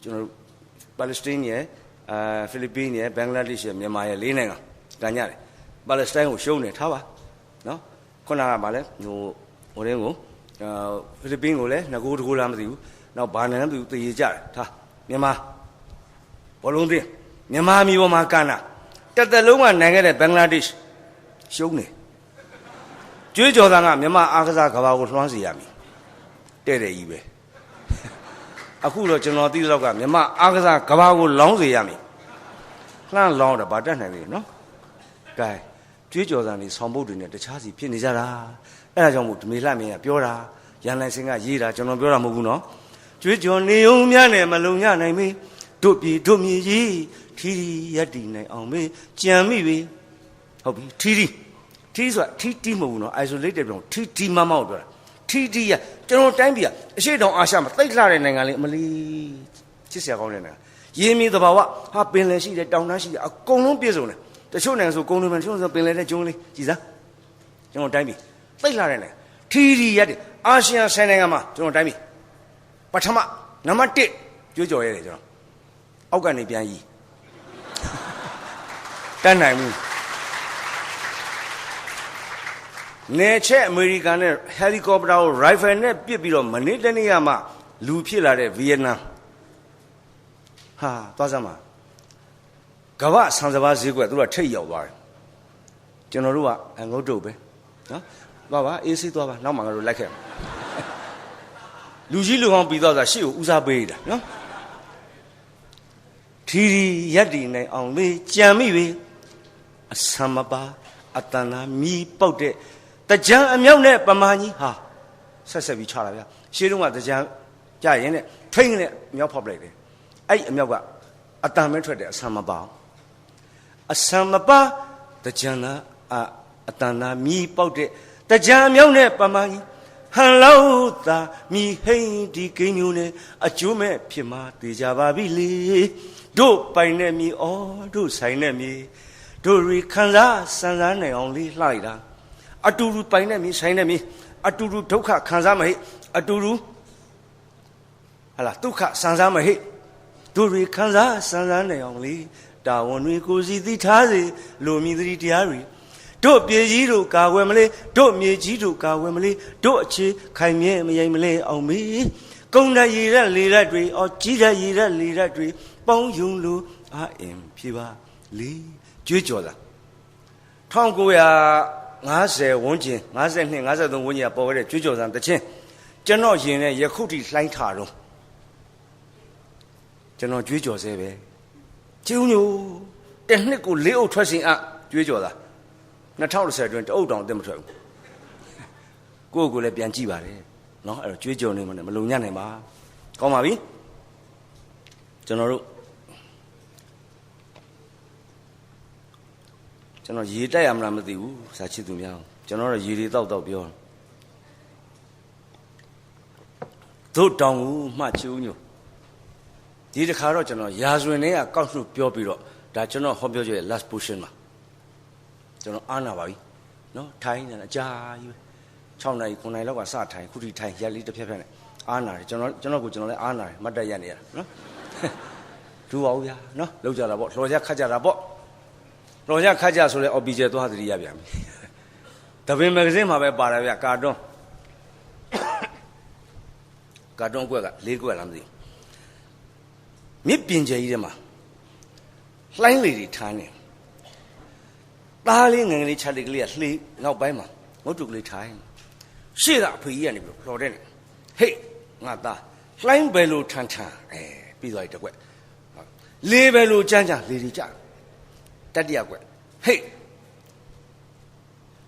ကျွန်တော်ပါလက်စတိုင်းရဲ့ဖိလစ်ပိန်းရဲ့ဘင်္ဂလားဒေ့ရှ်ရဲ့မြန်မာရဲ့၄နိုင်ငံကန်ကြတယ်ပါလက်စတိုင်းကိုရှုံးနေထားပါနော်ခုနကဗာလဲဟိုရင်းကိုဖိလစ်ပိန်းကိုလည်းငကိုးတကိုးလားမသိဘူးနောက်ဘာနိုင်ငံမသိဘူးတည်ရကြတယ်ထားမြန်မာဘောလုံးသင်းမြန်မာမျိုးပေါ်မှာကန်တာတက်တက်လုံးကနိုင်ခဲ့တဲ့ဘင်္ဂလားဒေ့ရှ်ရှုံးနေကျွေးကြော်သားကမြန်မာအားကစားကဘာကိုလွှမ်းစေရမည်တဲ့တဲ့ကြီးပဲအခုတော့ကျွန်တော်သိတော့ကမြန်မာအားကစားကဘာကိုလောင်းစေရမည်လှမ်းလောင်းတာဗာတက်နိုင်ပြီနော်ကဲကျွေးကြော်သားနေဆောင်းပုတ်တွေနဲ့တခြားစီဖြစ်နေကြတာအဲ့ဒါကြောင့်မို့ဓမေလှမင်းကပြောတာရန်လိုက်စင်ကရေးတာကျွန်တော်ပြောတာမဟုတ်ဘူးနော်ကျွေးကြော်နေုံများနဲ့မလုံညနိုင်မေးတို့ပြည်တို့မြေကြီးထီရက်တီနိုင်အောင်မေးကြံမိပြီဟုတ်ပြီထီဆိုတာထီမဟုတ်ဘူးနော် isolated ပြောထီမမောက်ပြောတာထီရကျွန်တော်တိုင်းပြည်အရှိတောင်အာရှမှာတိတ်လှတဲ့နိုင်ငံလေးအမလီချစ်စရာကောင်းတဲ့နိုင်ငံရင်းမြေသဘာဝဟာပင်လယ်ရှိတယ်တောင်တန်းရှိတယ်အကုန်လုံးပြည့်စုံတယ်တချို့နိုင်ငံဆိုကုန်းတွေမှာတချို့ဆိုပင်လယ်နဲ့ကျုံးလေးကြည်စားကျွန်တော်တိုင်းပြည်တိတ်လှတဲ့နိုင်ငံထီရက်တဲ့အာဆီယံဆိုင်နိုင်ငံမှာကျွန်တော်တိုင်းပြည်ပထမနံပါတ်1ကြွေးကြော်ရတယ်ကျွန်တော်အောက်ကနေပြန်ကြီးတန်းနိုင်ဘူးနေချက်အမေရိကန်နဲ့ဟယ်လီကော်ပတာကိုရိုင်ဖယ်နဲ့ပစ်ပြီးတော့မနေ့တနေ့ကမှလူဖြစ်လာတဲ့ဗီယက်နမ်ဟာသွားစမ်းပါကမ္ဘာဆန်စပါးဈေးကွက်သူကထိတ်ရောက်သွားတယ်ကျွန်တော်တို့ကငုတ်တုတ်ပဲနော်သွားပါအေးဆေးသွားပါနောက်မှငါတို့လိုက်ခဲ့လူကြီးလူဟောင်းပြီးတော့ရှေ့ကိုဦးစားပေးတာနော်ထီရက်တီနိုင်အောင်လေးကြံမိပြီအဆံမပါအတန်နာမြီးပုတ်တဲ့တကြံအမြောက်နဲ့ပမာကြီးဟာဆက်ပြီးချလာဗျာရှေးတုန်းကတကြံကြရင်နဲ့ထိန်းနဲ့မြောက်ဖောက်ပလိုက်တယ်အဲ့အမြောက်ကအတန်မဲထွက်တယ်အဆံမပါအဆံမပါတကြံနာအတန်နာမြီးပုတ်တဲ့တကြံအမြောက်နဲ့ပမာကြီးဟန်လောက်သာမြီးဟိန်ဒီကိန်းမျိုးနဲ့အကျိုးမဲ့ဖြစ်မှာတေချာပါပြီလေတို့ပိုင်နဲ့မြီးအော်တို့ဆိုင်နဲ့မြီးတို့ရီခံစားစမ်းစားနိုင်အောင်လေးလှလိုက်တာအတူတူပိုင်နဲ့မြီးဆိုင်နဲ့မြီးအတူတူဒုက္ခခံစားမဟိအတူတူဟာလားဒုက္ခစမ်းစားမဟိတို့ရီခံစားစမ်းစားနိုင်အောင်လေးတာဝန်တွေကိုစီသိထားစေလူမြည်သတိတရားတွေတို့ပြေကြီးတို့ကာဝယ်မလေးတို့မြေကြီးတို့ကာဝယ်မလေးတို့အခြေခိုင်မြဲမယိမ်မလဲအောင်မေးကုန်းတရည်ရက်လေရက်တွေအော်ကြီးတဲ့ရည်ရက်လေရက်တွေပေါင်းယုံလို့အာအင်ဖြေပါလေကြွေးကြော်တာ1950ဝန်းကျင်52 53ဝန်းကျင်ပေါ်ခဲ့တဲ့ကြွေးကြော်စံတချင်းကျွန်တော်ရင်နဲ့ယခုထိလှိုင်းထားတော့ကျွန်တော်ကြွေးကြော်ဆဲပဲကျုံညိုတစ်နှစ်ကို၄အုပ်ထွက်စဉ်အကြွေးကြော်တာ2010အတွင်းတအုပ်တောင်တက်မထွက်ဘူးကိုယ့်ကိုယ်လည်းပြန်ကြည့်ပါလေနော်အဲ့တော့ကြွေးကြော်နေမှလည်းမလုံညံ့နိုင်ပါကောင်းပါပြီကျွန်တော်ရေတက်ရမလားမသိဘူးစာချစ်သူများကျွန်တော်တော့ရေတွေတောက်ပြောတို့တောင်ကိုမှကျုံညိုဒီတစ်ခါတော့ကျွန်တော်ရာဇဝင်တွေကကောက်နှုတ်ပြောပြီးတော့ဒါကျွန်တော်ဟောပြောချက်ရဲ့ last portion မှာကျွန်တော်အားနာပါပြီနော်ထိုင်းနေတာအကြာကြီးပဲ6နိုင်9နိုင်လောက်ကစထိုင်းခုထိထိုင်းရက်လေးတစ်ဖြက်ဖြက်နဲ့အားနာတယ်ကျွန်တော်လည်းအားနာတယ်မတ်တက်ရက်နေရတာနော်ဒူပါဦးဗျာနော်လောက်ကြတာပေါ့လှော်ကြခတ်ကြတာပေါ့လှော်ကြခတ်ကြဆိုလဲ object သွားသတိရပြန်ပြီတပင်မဂ္ဂဇင်းမှာပဲပါတာဗျကာတွန်းကွက်က4ကွက်လားမသိဘူးမြစ်ပြင်ကျဲကြီးထဲမှာလှိုင်းလေတွေထားနေသားလေးငယ်ကလေးချက်လေးကလေးကလှေနောက်ပိုင်းမှာငုတ်တုကလေးထိုင်ရှေ့ကအဖေကြီးကနေပြီးလှော်တဲ့နေဟေးငါသားလှိုင်းပဲလို့ထန်ပြီးသွားပြီတစ်ကွက်လေပဲလို့ကြမ်းကြလေတွေကြတတိယကွက်ဟေး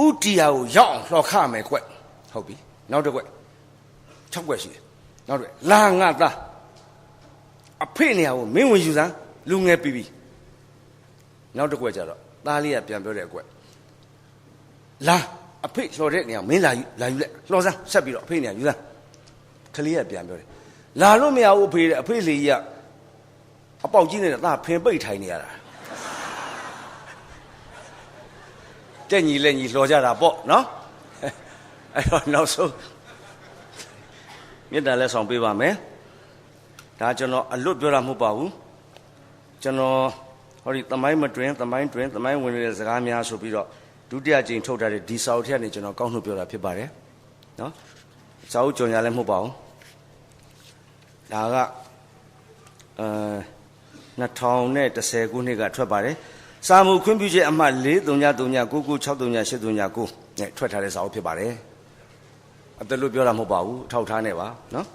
ဥတီယာကိုရောက်အောင်လှော်ခမယ်ကွက်ဟုတ်ပြီနောက်တစ်ကွက်6ကွက်ရှိတယ်နောက်တစ်လာငါသားအဖေနေရာကိုမင်းဝင်ယူစမ်းလူငယ်ပြီနောက်တစ်ကွက်ကြတော့သားလေးကပြန်ပြောတဲ့အကွက်လာအဖေလှော်တဲ့နေရာမင်းလာယူလက်လှော်စမ်းဆက်ပြီးတော့အဖေနေရာယူစမ်းကလေးကပြန်ပြောတယ်လာလို့မရဘူးအဖေလေကြီးကအပေါက်ကြီးနေတဲ့သားဖင်ပိတ်ထိုင်နေရတာတဲ့ညီလက်ညီလှော်ကြတာပေါ့နော်အဲ့တော့နောက်ဆုံးမြတ်တာလက်ဆောင်ပေးပါမယ် ဒါကျွန်တော်အလွတ်ပြောတာမဟုတ်ပါဘူးကျွန်တော်ဟောဒီသမိုင်းမတွင်သမိုင်းဝင်နေတဲ့စကားများဆိုပြီးတော့ဒုတိယကြိမ်ထုတ်ထားတဲ့ဒီစာအုပ်ထက်ကနေကျွန်တော်ကောက်နှုတ်ပြောတာဖြစ်ပါတယ်နော်စာအုပ်ကြော်ညာလည်းမဟုတ်ပါဘူးဒါက2010ခုနှစ်ကထွက်ပါတယ်စာမှုခွင့်ပြုချက်အမှတ်43399963839နဲ့ထွက်ထားတဲ့စာအုပ်ဖြစ်ပါတယ်အတလို့ပြောတာမဟုတ်ပါဘူးထောက်ထားနေပါနော်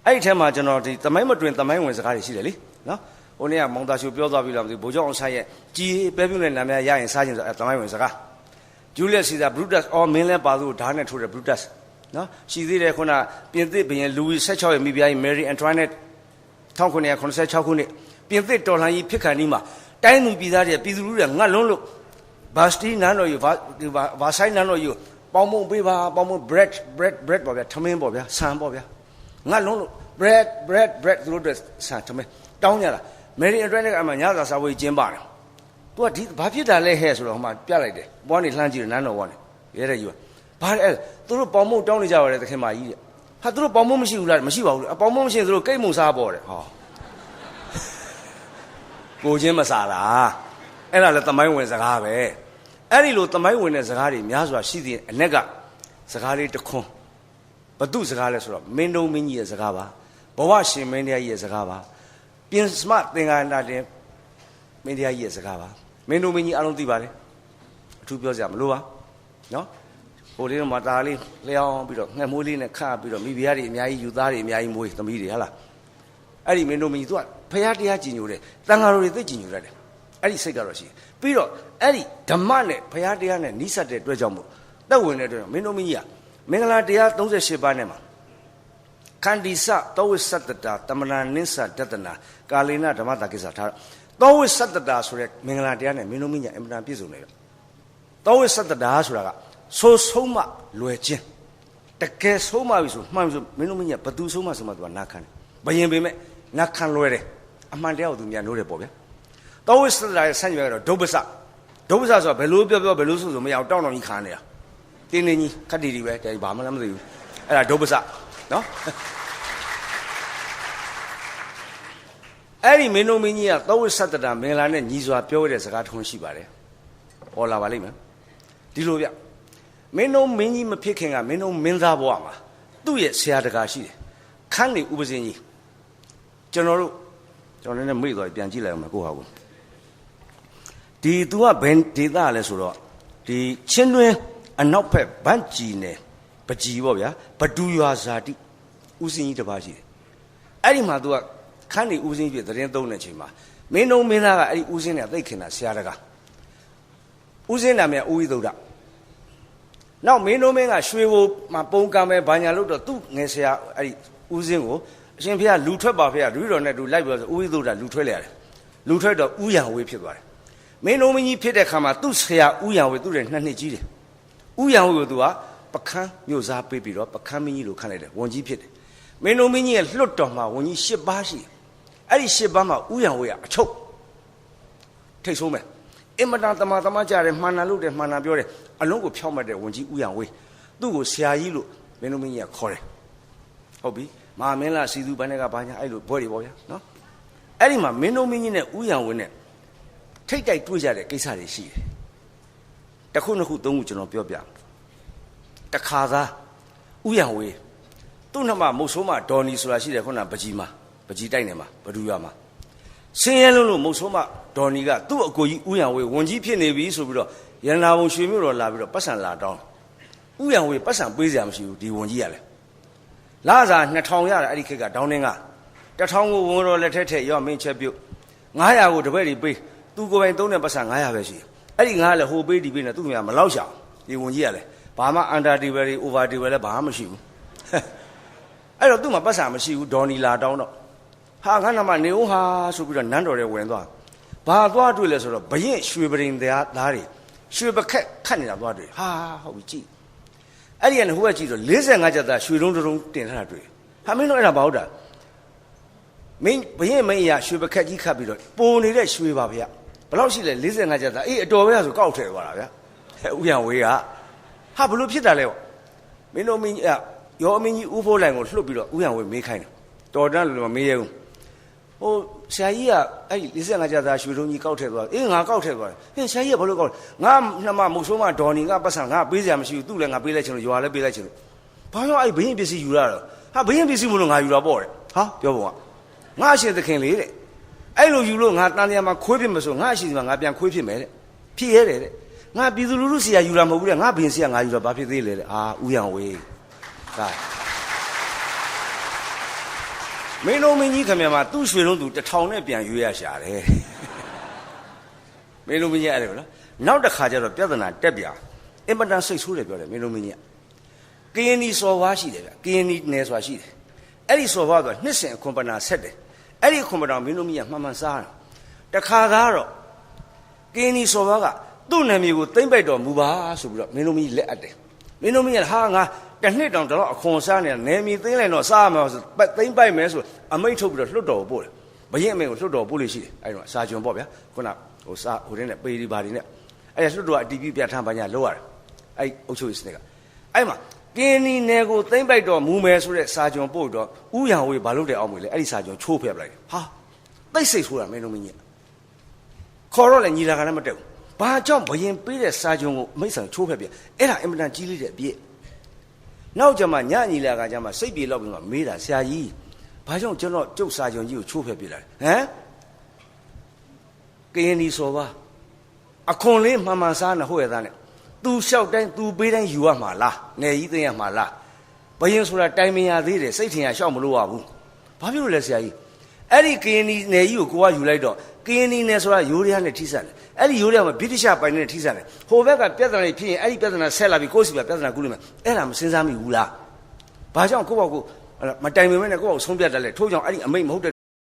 အဲ့ဒီထဲမှာကျွန်တော်ဒီသမိုင်းမတွင်သမိုင်းဝင်စကားတွေရှိတယ်လေနော်ဟိုနေ့ကမောင်သားရှူပြောသွားပြီလားမသိဘူးဗိုလ်ချုပ်အောင်ဆန်းရဲ့ကြီးပဲပြုတဲ့နာမည်ရရင်စားခြင်းဆိုသမိုင်းဝင်စကားဂျူလီယက်စီဇာဘရူဒတ်အော်မင်းလဲပါသူဓာတ်နဲ့ထိုးတဲ့ဘရူဒတ်နော်ရှိသေးတယ်ခုနပြင်သစ်ဘုရင်လူဝီ16ရဲ့မိဖုရားကြီးမယ်ရီအန်တွိုင်နက်1986ခုနှစ်ပြင်သစ်တော်လှန်ရေးဖြစ်ခံဒီမှာတိုင်းသူပြည်သားတွေပြည်သူလူတွေငတ်လုံးလို့ဘာစတီနန်းတော်ယူဘာဆိုင်နန်းတော်ယူပေါင်းမုံပေးပါပေါင်းမုံ bread ပေါ့ဗျာထမင်းပေါ့ဗျာဆန်ပေါ့ဗျာငတ်လုံးလို့ bread သူတို့တွေဆန်ထမင်းတောင်းကြတာမယ်ရီအန်တွိုင်နက်ကအမှညစာစားဝေးကျင်းပါတယ်သူကဒီဘာဖြစ်တာလဲဟဲ့ဆိုတော့ဟိုမှာပြလိုက်တယ်ဘွားနေလှမ်းကြည့်တယ်နန်းတော်ဘွားနေရဲတဲ့ယူဘာလဲသူတို့ပေါင်းမုံတောင်းနေကြပါတယ်သခင်မကြီးတဲ့ဟာသူတို့ပေါင်းမုံမရှိဘူးလားမရှိပါဘူးလေအပေါင်းမုံမရှိရင်သူတို့ကိတ်မုံစားပေါ့တဲ့ဟောကိုချင်းမစားလားအဲ့ဒါလည်းသမိုင်းဝင်စကားပဲအဲ့ဒီလိုသမိုင်းဝင်တဲ့စကားတွေများစွာရှိသေးတဲ့အ ਨੇ ကစကားလေးတစ်ခွန်းဘသူစကားလဲဆိုတော့မင်းတို့မင်းကြီးရဲ့စကားပါဘဝရှင်မင်းတရားကြီးရဲ့စကားပါပြင်စမသင်္ကန်းတာတင်မင်းတရားကြီးရဲ့စကားပါမင်းတို့မင်းကြီးအလုံးသိပါလေအထူးပြောစရာမလိုပါနော်ဟိုလေးတော့မသားလေးလျောင်းပြီးတော့ငှက်မိုးလေးနဲ့ခါပြီးတော့မိဖုရားတွေအများကြီးယူသားတွေအများကြီးမွေးသမီးတွေဟာလားအဲ့ဒီမင်းတို့မင်းကြီးသူကဖရာတရားကြည်ညိုတယ်တန်ဃာတော်တွေသိကြည်ညိုရတယ်အဲ့ဒီစိတ်ကတော့ရှိပြီးတော့အဲ့ဒီဓမ္မနဲ့ဖရာတရားနဲ့နိစ္စတဲ့အတွက်ကြောင့်မို့တက်ဝင်တဲ့အတွက်မင်းတို့မင်းကြီးကမင်္ဂလာတရား38ပါးနဲ့မှာခန္တီစသောဝိသတ္တတာတမနာနိစ္စဒတနာကာလေနဓမ္မတာကိစ္စထားသောဝိသတ္တတာဆိုတဲ့မင်္ဂလာတရားနဲ့မင်းတို့မင်းကြီးအင်မတန်ပြည့်စုံနေတယ်သောဝိသတ္တတာဆိုတာကဆိုဆုံးမလွယ်ခြင်းတကယ်ဆုံးမပြီဆိုမှန်ပြီဆိုမင်းတို့မင်းကြီးဘသူဆုံးမဆုံးမသူကနာခံတယ်ဘယင်ပေမဲ့နာခံလွယ်တယ်အမှန်တရားကိုသူများနိုးတယ်ပေါ့ဗျာသောဝိသတ္တရာရဲ့ဆန့်ကျင်ဘက်ကတော့ဒုပ္ပစဆိုတာဘယ်လိုပြောဘယ်လိုဆိုမရအောင်တောင်းကြီးခါနေတာတင်းနေကြီးခက်တီတီပဲတရားဘာမှလည်းမသိဘူးအဲ့ဒါဒုပ္ပစနော်အဲ့ဒီမင်းတို့မင်းကြီးကသောဝိသတ္တရာမင်္ဂလာနဲ့ညီစွာပြောရတဲ့စကားတစ်ခုရှိပါတယ်ပေါ်လာပါလိမ့်မယ်ဒီလိုဗျမင်းတို့မင်းကြီးမဖြစ်ခင်ကမင်းတို့မင်းသားဘဝမှာသူ့ရဲ့ဆရာတကာရှိတယ်ခန်းနေဥပဇင်းကြီးကျွန်တော်လည်းမေ့သွားပြန်ကြည့်လိုက်အောင်မကိုဟာကိုဒီ तू ကဘယ်ဒေသလဲဆိုတော့ဒီချင်းတွင်းအနောက်ဘက်ဗန့်ကြည်နယ်ပကြီးပေါ့ဗျာဘဒူရွာဇာတိဥစဉ်ကြီးတစ်ပါးရှိတယ်အဲ့ဒီမှာ तू ကခန်းနေဥစဉ်ကြီးသတင်းသုံးတဲ့အချိန်မှာမင်းတို့မင်းသားကအဲ့ဒီဥစဉ်နဲ့သိခင်တာဆရာတကာဥစဉ်နာမည်ဦးဝိသုဒ္ဓနောက်မင်းတို့မင်းကရွှေဘိုမှာပုံကံပဲဘာညာလို့တော့သူ့ငယ်ဆရာအဲ့ဒီဥစဉ်ကိုအရှင်ဖေကလူထွက်ပါဖေကလူတော်နဲ့တူလိုက်ပြီးတော့ဦးဝိသုဒ္ဓလူထွက်လိုက်ရတယ်လူထွက်တော့ဥယံဝေးဖြစ်သွားတယ်မင်းတို့မင်းကြီးဖြစ်တဲ့ခါမှာသူ့ဆရာဥယံဝေးသူ့ရဲ့2နှစ်ကြီးတယ်ဥယံဝေးကိုသူကပခန်းမြို့စားပေးပြီးတော့ပခန်းမင်းကြီးလို့ခန့်လိုက်တယ်ဝန်ကြီးဖြစ်တယ်မင်းတို့မင်းကြီးရဲ့လွတ်တော်မှာဝန်ကြီး10ပါးရှိတယ်အဲ့ဒီ10ပါးမှာဥယံဝေးကအချုပ်ထိတ်ဆုံးမယ်အင်မတန်တမကြတယ်မှန်တယ်လို့တယ်မှန်တယ်ပြောတယ်အလုံးကိုဖြောက်မှတ်တဲ့ဝန်ကြီးဥယံဝေးသူ့ကိုဆရာကြီးလို့မင်းတို့မင်းကြီးကခေါ်တယ်ဟုတ်ပြီမဟာမင်းလားစီသူဘန်းတွေကဘာညာအဲ့လိုဘွဲတွေပေါ့ဗျာနော်အဲ့ဒီမှာမင်းတို့မင်းကြီးနဲ့ဥယံဝင်းနဲ့ထိတ်တိုက်တွေ့ကြတဲ့ကိစ္စတွေရှိတယ်တစ်ခုနှစ်ခုသုံးခုကျွန်တော်ပြောပြတခါသားဥယံဝေးသူ့နှမမုတ်ဆိုးမဒေါ်နီဆိုတာရှိတယ်ခုနပကြီးတိုက်နေမှာဘဒူရွာမှာဆင်းရဲလို့မုတ်ဆိုးမဒေါ်နီကသူ့အကိုကြီးဥယံဝေးဝန်ကြီးဖြစ်နေပြီဆိုပြီးတော့ရန်နာဘုံရွှေမြို့တော်လာပြီးတော့ပတ်စံလာတောင်းဥယံဝေးပတ်စံပေးစရာမရှိဘူးဒီဝန်ကြီးကလည်းလာစား2000ရတယ်အဲ့ဒီခေတ်ကဒေါင်းတင်းက1000ကိုဝန်တော်လက်ထက်ထည့်ရောမင်းချက်ပြုတ်900ကိုတပည့်တွေပေးသူကိုယ်ပိုင်သုံးတဲ့ပတ်စံ900ပဲရှိအဲ့ဒီ900လည်းဟိုပေးဒီပေးနေသူ့မြာမလောက်ရှာဒီဝန်ကြီးကလည်းဘာမှအန်တာတီဘယ်တွေအိုဗာတီဘယ်လည်းဘာမှမရှိဘူးအဲ့တော့သူ့မှာပတ်စံမရှိဘူးဒေါ်နီလာတောင်းတော့ဟာငါနာမနေဦးဟာဆိုပြီးတော့နန်းတော်ထဲဝင်သွားဘာသွားတွေ့လဲဆိုတော့ဘရင်ရွှေပရင်သားတွေရွှေပခက်ခတ်နေတာသွားတွေ့ဟာဟုတ်ပြီကြည့်အဲ့ဒီကနေဟိုဘက်ကြည့်တော့45ကျပ်သားရွှေတုံးတုံးတင်ထားတာတွေ့ဟာမင်းတို့အဲ့ဒါဘာဟုတ်တာမင်းဘရင်မင်းရရွှေပခက်ကြီးခတ်ပြီးတော့ပုံနေတဲ့ရွှေပါဗျဘယ်လောက်ရှိလဲ45ကျပ်သားအေးအတော်ပဲဆိုကောက်ထည့်သွားတာဗျဥယံဝေးကဟာဘလို့ဖြစ်တာလဲပေါ့မင်းတို့မင်းရောအမင်းကြီးဦးဖိုးလိုင်ကိုလှုပ်ပြီးတော့ဥယံဝေးမေးခိုင်းတယ်တော်တန်းလို့မမေးရဘူး ဆရာကြီးကအဲ့ဒီ45ကျသားရွှေတုံးကြီးကောက်ထည့်သွားအေးငါကောက်ထည့်သွားတယ်ဟင်ဆရာကြီးကဘာလို့ကောက်လဲငါနှမမုတ်ဆိုးမဒေါ်နီငါပတ်စံငါပေးစရာမရှိဘူးသူ့လည်းငါပေးလိုက်ချင်လို့ရွာလည်းပေးလိုက်ချင်လို့ဘာကြောင့်အဲ့ဘင်းပစ္စည်းယူရတော့ဟာဘင်းပစ္စည်းမလို့ငါယူတာပေါ့တဲ့ဟာပြောပုံကငါအရှင်သခင်လေးတဲ့အဲ့လိုယူလို့ငါတန်တရားမှာခွေးဖြစ်မဆိုငါအရှင်ဒီမှာငါပြန်ခွေးဖြစ်မယ်တဲ့ဖြစ်ရဲတယ်တဲ့ငါပြည်သူလူထုဆရာယူတာမဟုတ်ဘူးတဲ့ငါဘင်းဆရာငါယူတာဘာဖြစ်သေးလဲတဲ့ဥယံဝေးဒါမင်းတို့မင်းကြီးခင်ဗျာမှာသူ့ရွှေလုံးသူ1000နဲ့ပြန်ရွေးရရှာတယ်မင်းတို့မင်းကြီးအဲ့ဒါနော်နောက်တစ်ခါကျတော့ပြဿနာတက်ပြအင်မတန်စိတ်ဆိုးတယ်ပြောတယ်မင်းတို့မင်းကြီးကရင်နီစော်ဝါရှိတယ်ဗျကရင်နီနယ်ဆိုတာရှိတယ်အဲ့ဒီစော်ဝါဆိုတာနှစ်စဉ်အခွန်ပနာဆက်တယ်အဲ့ဒီအခွန်ပနာမင်းတို့မင်းကြီးမှန်မှန်စားတယ်တခါကတော့ကရင်နီစော်ဝါကသူ့နာမည်ကိုသိမ့်ပိုက်တော်မူပါဆိုပြီးတော့မင်းတို့မင်းကြီးလက်အပ်တယ်မင်းတို့မင်းကြီးဟာငါတစ်နှစ်တောင်တော့အခွန်စားနေတာနယ်မြေသိမ်းလိုက်တော့စားမှာဆိုသိမ့်ပိုက်မယ်ဆိုအမိတ်ထုတ်ပြီးတော့လွတ်တော်ကိုပို့တယ်ဘရင်အမိတ်ကိုလွတ်တော်ပို့လို့ရှိတယ်အဲ့တော့စာကျွန်ပေါ့ဗျာခုနဟိုတဲ့နဲ့ပေဒီပါဒီနဲ့အဲ့ဒါလွတ်တော်အတီးပြပြထားပါညာလောက်ရတယ်အဲ့အုပ်ချုပ်ရေးစနစ်ကအဲ့မှာကင်းနီနယ်ကိုသိမ့်ပိုက်တော့မူမယ်ဆိုတဲ့စာကျွန်ပို့တော့ဥယံဝေးဘာလို့တဲ့အောင်မွေလဲအဲ့ဒီစာကျွန်ချိုးဖျက်ပလိုက်တယ်ဟာသိစိတ်ဆိုးတာမင်းတို့မင်းကြီးခေါ်တော့လည်းညီလာခံနဲ့မတက်ဘူးဘာကြောင့်ဘရင်ပေးတဲ့စာကျွန်ကိုအမိတ်ဆောင်ချိုးဖက်ပြအဲ့ဒါအင်မတန်ကြီးလေးတဲ့အပြည့်နောက်ကြမှာညညီလာခံကြမှာစိတ်ပြေလောက်ပြီးမှမေးတာဆရာကြီးဘာကြောင့်ကျွန်တော်ကျုပ်စာကျွန်ကြီးကိုချိုးဖက်ပြလာလဲဟမ်ကရင်ဒီစော်ပါအခွန်လေးမှန်မှန်စားနေဟုတ်ရသားနဲ့သူလျှောက်တိုင်းသူပေးတိုင်းယူရမှာလားနယ်ကြီးသိရမှာလားဘရင်ဆိုတာတိုင်မင်ရသေးတယ်စိတ်ထင်ရလျှောက်မလို့ရဘူးဘာဖြစ်လို့လဲဆရာကြီးအဲ့ဒီကရင်ဒီနယ်ကြီးကိုကိုကယူလိုက်တော့ကရင်နီနယ်ဆိုတာရိုးရရားနဲ့ထိစပ်တယ်အဲ့ဒီရိုးရရားမှာဗြိတိရှပိုင်နဲ့ထိစပ်တယ်ဟိုဘက်ကပြဿနာဖြစ်ရင်အဲ့ဒီပြဿနာဆက်လာပြီးကိုယ့်စီကပြဿနာကူးလိမ့်မယ်အဲ့ဒါမစဉ်းစားမိဘူးလားဘာကြောင့်ကိုယ့်ဘောက်ကိုမတိုင်ပင်မဲနဲ့ကိုယ့်ဘောက်ဆုံးပြတ်တယ်လေထို့ကြောင့်အဲ့ဒီအမိတ်မဟုတ်